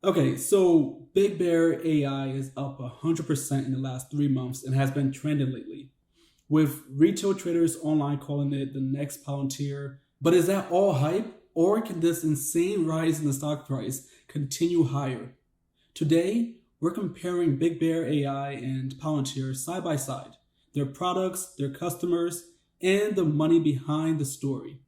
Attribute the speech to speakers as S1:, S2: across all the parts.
S1: Okay, so BigBear.ai is up 100% in the last 3 months and has been trending lately, with retail traders online calling it the next Palantir. But is that all hype, or can this insane rise in the stock price continue higher? Today, we're comparing BigBear.ai and Palantir side by side, their products, their customers, and the money behind the story.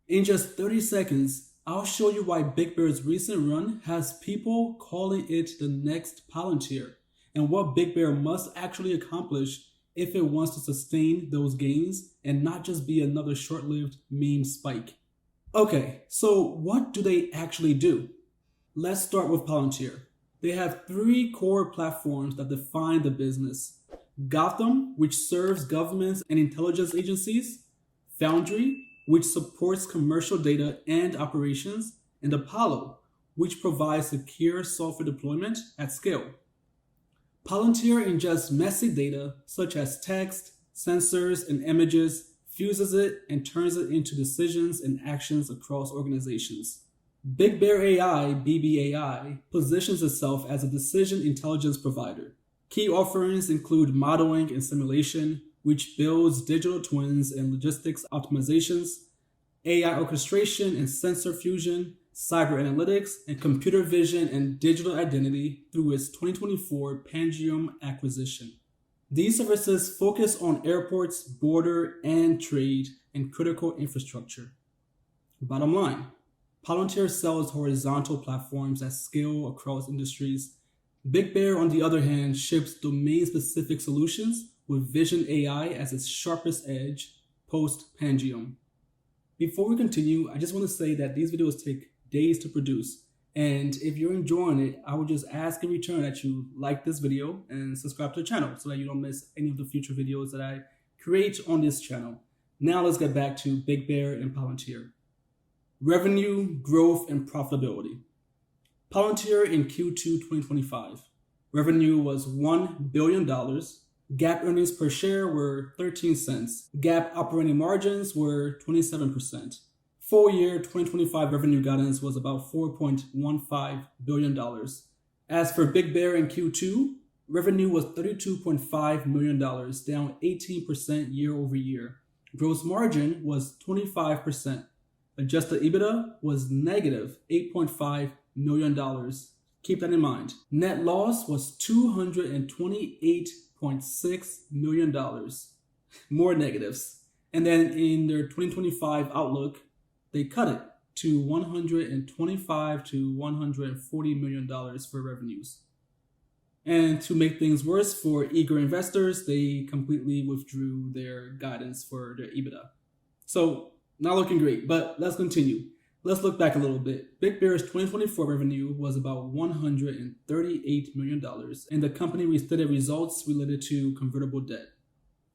S1: In just 30 seconds, I'll show you why BigBear's recent run has people calling it the next Palantir, and what BigBear must actually accomplish if it wants to sustain those gains and not just be another short-lived meme spike. Okay, so what do they actually do? Let's start with Palantir. They have 3 core platforms that define the business. Gotham, which serves governments and intelligence agencies. Foundry, which supports commercial data and operations. And Apollo, which provides secure software deployment at scale. Palantir ingests messy data such as text, sensors, and images, fuses it, and turns it into decisions and actions across organizations. BigBear.ai, BBAI, positions itself as a decision intelligence provider. Key offerings include modeling and simulation, which builds digital twins and logistics optimizations, AI orchestration and sensor fusion, cyber analytics, and computer vision and digital identity through its 2024 Pangium acquisition. These services focus on airports, border, and trade, and critical infrastructure. Bottom line, Palantir sells horizontal platforms at scale across industries. BigBear, on the other hand, ships domain-specific solutions with Vision AI as its sharpest edge post-Pangium. Before we continue, I just want to say that these videos take days to produce, and if you're enjoying it, I would just ask in return that you like this video and subscribe to the channel so that you don't miss any of the future videos that I create on this channel. Now let's get back to BigBear and Palantir. Revenue, growth, and profitability. Palantir in Q2 2025. Revenue was $1 billion. GAAP earnings per share were 13 cents. GAAP operating margins were 27%. Full year 2025 revenue guidance was about $4.15 billion. As for BigBear in Q2, revenue was $32.5 million, down 18% year over year. Gross margin was 25%. Adjusted EBITDA was negative $8.5 million. Keep that in mind. Net loss was $228.6 million. More negatives. And then in their 2025 outlook, they cut it to $125 to $140 million for revenues. And to make things worse for eager investors, they completely withdrew their guidance for their EBITDA. So, not looking great, but let's continue. Let's look back a little bit. BigBear's 2024 revenue was about $138 million, and the company restated results related to convertible debt.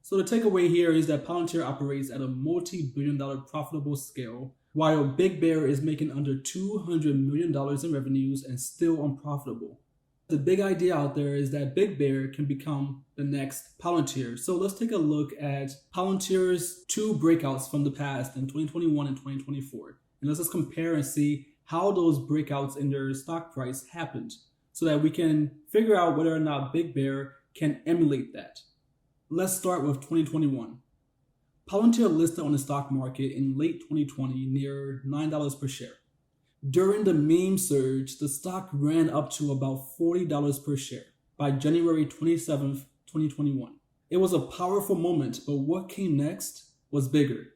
S1: So the takeaway here is that Palantir operates at a multi-billion-dollar profitable scale, while BigBear is making under $200 million in revenues and still unprofitable. The big idea out there is that BigBear can become the next Palantir. So let's take a look at Palantir's 2 breakouts from the past in 2021 and 2024. And let's just compare and see how those breakouts in their stock price happened so that we can figure out whether or not BigBear can emulate that. Let's start with 2021. Palantir listed on the stock market in late 2020 near $9 per share. During the meme surge, the stock ran up to about $40 per share by January 27th, 2021. It was a powerful moment, but what came next was bigger.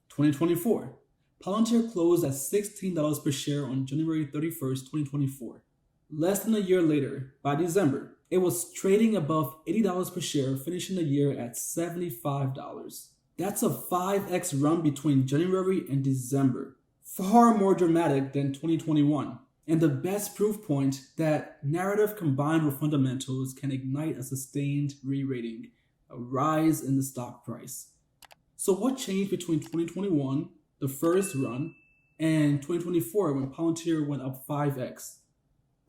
S1: 2024. Palantir closed at $16 per share on January 31st, 2024. Less than a year later, by December, it was trading above $80 per share, finishing the year at $75. That's a 5x run between January and December. Far more dramatic than 2021. And the best proof point that narrative combined with fundamentals can ignite a sustained re-rating, a rise in the stock price. So what changed between 2021, the first run, and 2024 when Palantir went up 5x?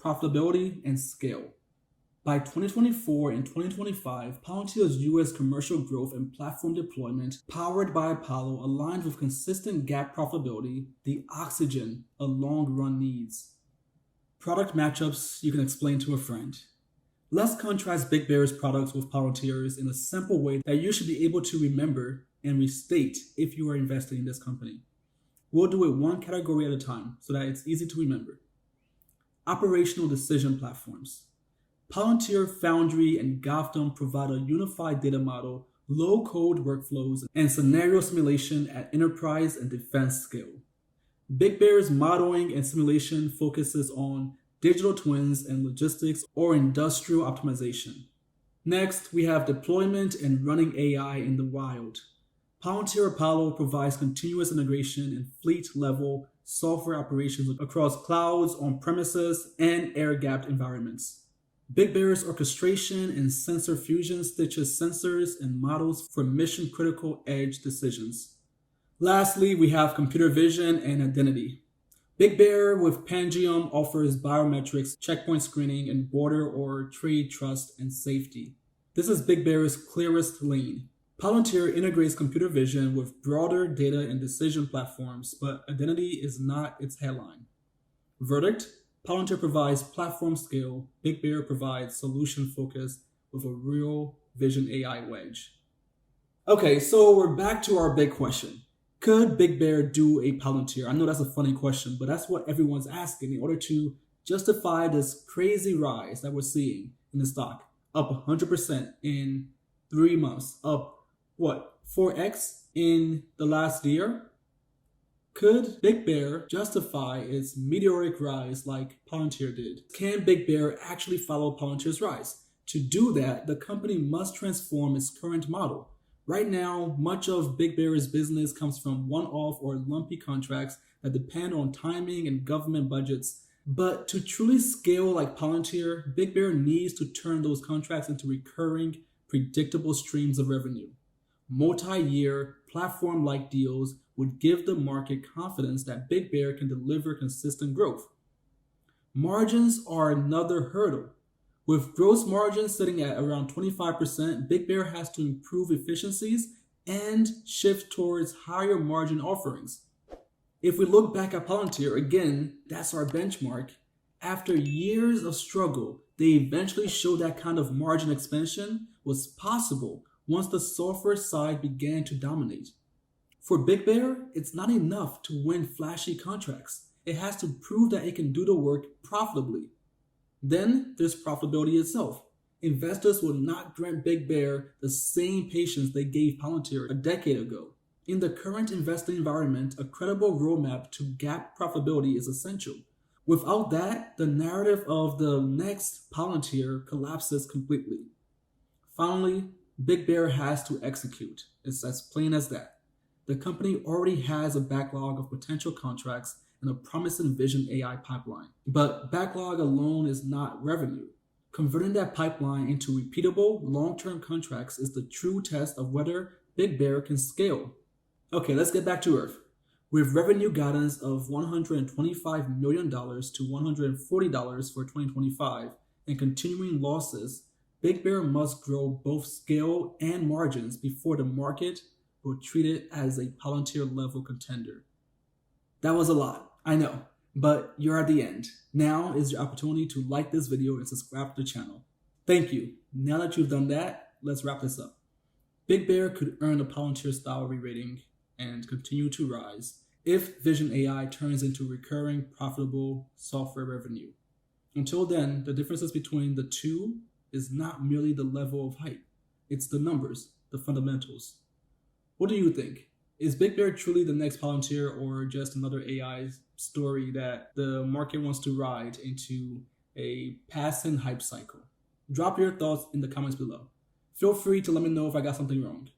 S1: Profitability and scale. By 2024 and 2025, Palantir's US commercial growth and platform deployment, powered by Apollo, aligned with consistent GAAP profitability, the oxygen a long run needs. Product matchups you can explain to a friend. Let's contrast BigBear's products with Palantir's in a simple way that you should be able to remember and restate if you are investing in this company. We'll do it one category at a time so that it's easy to remember. Operational decision platforms. Palantir, Foundry, and Gotham provide a unified data model, low-code workflows, and scenario simulation at enterprise and defense scale. BigBear's modeling and simulation focuses on digital twins and logistics or industrial optimization. Next, we have deployment and running AI in the wild. Palantir Apollo provides continuous integration and fleet-level software operations across clouds, on-premises, and air-gapped environments. BigBear's orchestration and sensor fusion stitches sensors and models for mission-critical edge decisions. Lastly, we have computer vision and identity. BigBear with Pangium offers biometrics, checkpoint screening, and border or trade trust and safety. This is BigBear's clearest lane. Palantir integrates computer vision with broader data and decision platforms, but identity is not its headline. Verdict: Palantir provides platform scale, BigBear provides solution focus with a real vision AI wedge. Okay, so we're back to our big question. Could BigBear do a Palantir? I know that's a funny question, but that's what everyone's asking in order to justify this crazy rise that we're seeing in the stock. Up 100% in 3 months. Up, 4x in the last year? Could BigBear justify its meteoric rise like Palantir did? Can BigBear actually follow Palantir's rise? To do that, the company must transform its current model. Right now, much of BigBear's business comes from one-off or lumpy contracts that depend on timing and government budgets. But to truly scale like Palantir, BigBear needs to turn those contracts into recurring, predictable streams of revenue. Multi-year, platform-like deals would give the market confidence that BigBear can deliver consistent growth. Margins are another hurdle. With gross margins sitting at around 25%, BigBear has to improve efficiencies and shift towards higher margin offerings. If we look back at Palantir, again, that's our benchmark. After years of struggle, they eventually showed that kind of margin expansion was possible once the software side began to dominate. For BigBear, it's not enough to win flashy contracts. It has to prove that it can do the work profitably. Then there's profitability itself. Investors will not grant BigBear the same patience they gave Palantir a decade ago. In the current investing environment, a credible roadmap to GAAP profitability is essential. Without that, the narrative of the next Palantir collapses completely. Finally, BigBear has to execute. It's as plain as that. The company already has a backlog of potential contracts and a promising vision AI pipeline. But backlog alone is not revenue. Converting that pipeline into repeatable, long-term contracts is the true test of whether BigBear can scale. Okay, let's get back to earth. With revenue guidance of $125 million to $140 for 2025 and continuing losses, BigBear must grow both scale and margins before the market will treat it as a Palantir-level contender. That was a lot, I know, but you're at the end. Now is your opportunity to like this video and subscribe to the channel. Thank you. Now that you've done that, let's wrap this up. BigBear could earn a Palantir-style re-rating and continue to rise if Vision AI turns into recurring, profitable software revenue. Until then, the differences between the two is not merely the level of hype. It's the numbers, the fundamentals. What do you think? Is BigBear truly the next Palantir or just another AI story that the market wants to ride into a passing hype cycle? Drop your thoughts in the comments below. Feel free to let me know if I got something wrong.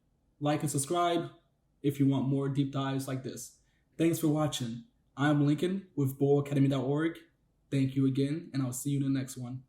S1: Like and subscribe if you want more deep dives like this. Thanks for watching. I'm Lincoln with bullacademy.org. Thank you again, and I'll see you in the next one.